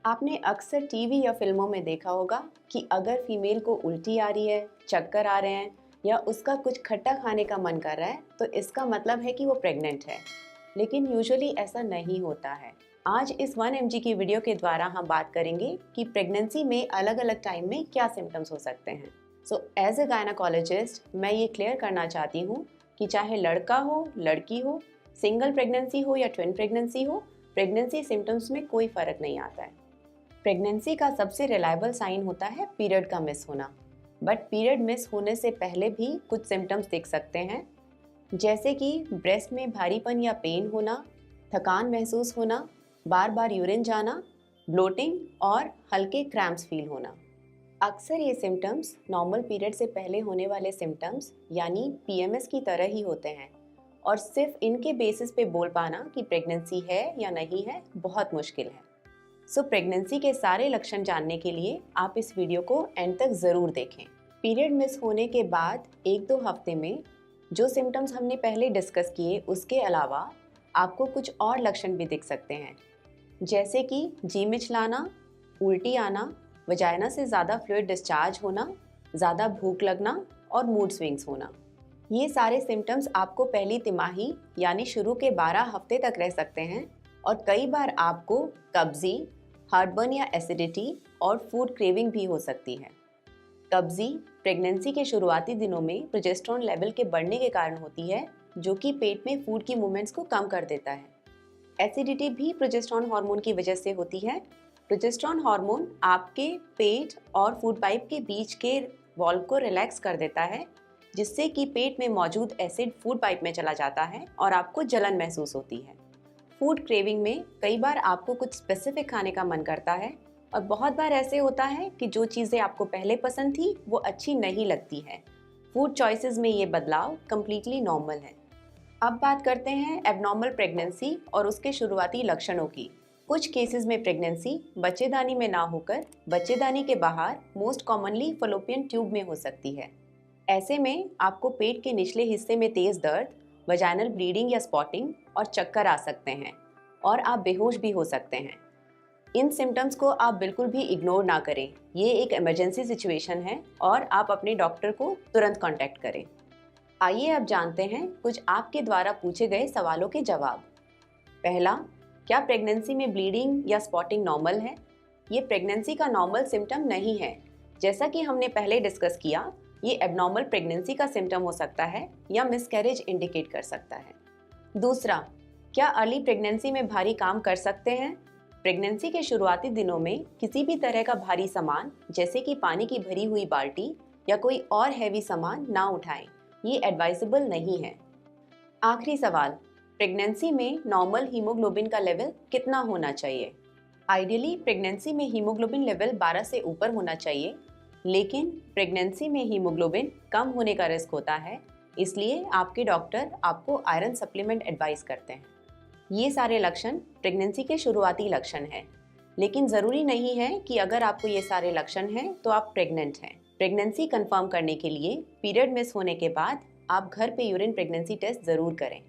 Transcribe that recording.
आपने अक्सर टीवी या फिल्मों में देखा होगा कि अगर फीमेल को उल्टी आ रही है, चक्कर आ रहे हैं या उसका कुछ खट्टा खाने का मन कर रहा है तो इसका मतलब है कि वो प्रेग्नेंट है। लेकिन यूजुअली ऐसा नहीं होता है। आज इस 1 mg की वीडियो के द्वारा हम बात करेंगे कि प्रेगनेंसी में अलग अलग टाइम में क्या सिम्टम्स हो सकते हैं। सो एज ए गायनाकोलॉजिस्ट मैं ये क्लियर करना चाहती हूँ कि चाहे लड़का हो, लड़की हो, सिंगल प्रेगनेंसी हो या ट्विन प्रेगनेंसी हो, प्रेगनेंसी सिम्टम्स में कोई फर्क नहीं आता है। प्रेगनेंसी का सबसे रिलायबल साइन होता है पीरियड का मिस होना, बट पीरियड मिस होने से पहले भी कुछ सिम्टम्स दिख सकते हैं, जैसे कि ब्रेस्ट में भारीपन या पेन होना, थकान महसूस होना, बार बार यूरिन जाना, ब्लोटिंग और हल्के क्रैम्प्स फील होना। अक्सर ये सिम्टम्स नॉर्मल पीरियड से पहले होने वाले सिम्टम्स यानी पीएमएस की तरह ही होते हैं और सिर्फ इनके बेसिस पे बोल पाना कि प्रेगनेंसी है या नहीं है बहुत मुश्किल है। सो प्रेगनेंसी के सारे लक्षण जानने के लिए आप इस वीडियो को एंड तक ज़रूर देखें। पीरियड मिस होने के बाद 1-2 हफ्ते में जो सिम्टम्स हमने पहले डिस्कस किए उसके अलावा आपको कुछ और लक्षण भी दिख सकते हैं, जैसे कि जी मिचलाना, उल्टी आना, वजाइना से ज़्यादा फ्लूइड डिस्चार्ज होना, ज़्यादा भूख लगना और मूड स्विंग्स होना। ये सारे सिम्टम्स आपको पहली तिमाही यानी शुरू के 12 हफ्ते तक रह सकते हैं और कई बार आपको कब्जी, हार्टबर्न या एसिडिटी और फूड क्रेविंग भी हो सकती है। कब्जी प्रेगनेंसी के शुरुआती दिनों में प्रोजेस्टेरोन लेवल के बढ़ने के कारण होती है, जो कि पेट में फूड की मूवमेंट्स को कम कर देता है। एसिडिटी भी प्रोजेस्टेरोन हार्मोन की वजह से होती है। प्रोजेस्टेरोन हार्मोन आपके पेट और फूड पाइप के बीच के वॉल्व को रिलैक्स कर देता है, जिससे कि पेट में मौजूद एसिड फूड पाइप में चला जाता है और आपको जलन महसूस होती है। फूड क्रेविंग में कई बार आपको कुछ स्पेसिफिक खाने का मन करता है और बहुत बार ऐसे होता है कि जो चीज़ें आपको पहले पसंद थी वो अच्छी नहीं लगती है। फूड चॉइसेस में ये बदलाव कम्प्लीटली नॉर्मल है। अब बात करते हैं एबनॉर्मल प्रेगनेंसी और उसके शुरुआती लक्षणों की। कुछ केसेस में प्रेगनेंसी बच्चेदानी में ना होकर बच्चेदानी के बाहर मोस्ट कॉमनली फलोपियन ट्यूब में हो सकती है। ऐसे में आपको पेट के निचले हिस्से में तेज दर्द, वजाइनल ब्लीडिंग या स्पॉटिंग और चक्कर आ सकते हैं और आप बेहोश भी हो सकते हैं। इन सिम्टम्स को आप बिल्कुल भी इग्नोर ना करें। ये एक इमरजेंसी सिचुएशन है और आप अपने डॉक्टर को तुरंत कांटेक्ट करें। आइए अब जानते हैं कुछ आपके द्वारा पूछे गए सवालों के जवाब। पहला, क्या प्रेगनेंसी में ब्लीडिंग या स्पॉटिंग नॉर्मल है? ये प्रेगनेंसी का नॉर्मल सिम्टम नहीं है। जैसा कि हमने पहले डिस्कस किया, ये एबनॉर्मल प्रेगनेंसी का सिम्टम हो सकता है या मिसकैरेज इंडिकेट कर सकता है। दूसरा, क्या अर्ली प्रेगनेंसी में भारी काम कर सकते हैं? प्रेगनेंसी के शुरुआती दिनों में किसी भी तरह का भारी सामान जैसे कि पानी की भरी हुई बाल्टी या कोई और हैवी सामान ना उठाएं। ये एडवाइजेबल नहीं है। आखिरी सवाल, प्रेगनेंसी में नॉर्मल हीमोग्लोबिन का लेवल कितना होना चाहिए? आइडियली प्रेगनेंसी में हीमोग्लोबिन लेवल 12 से ऊपर होना चाहिए, लेकिन प्रेगनेंसी में हीमोग्लोबिन कम होने का रिस्क होता है, इसलिए आपके डॉक्टर आपको आयरन सप्लीमेंट एडवाइस करते हैं। ये सारे लक्षण प्रेगनेंसी के शुरुआती लक्षण हैं, लेकिन ज़रूरी नहीं है कि अगर आपको ये सारे लक्षण हैं तो आप प्रेग्नेंट हैं। प्रेगनेंसी कंफर्म करने के लिए पीरियड मिस होने के बाद आप घर पे यूरिन प्रेगनेंसी टेस्ट ज़रूर करें।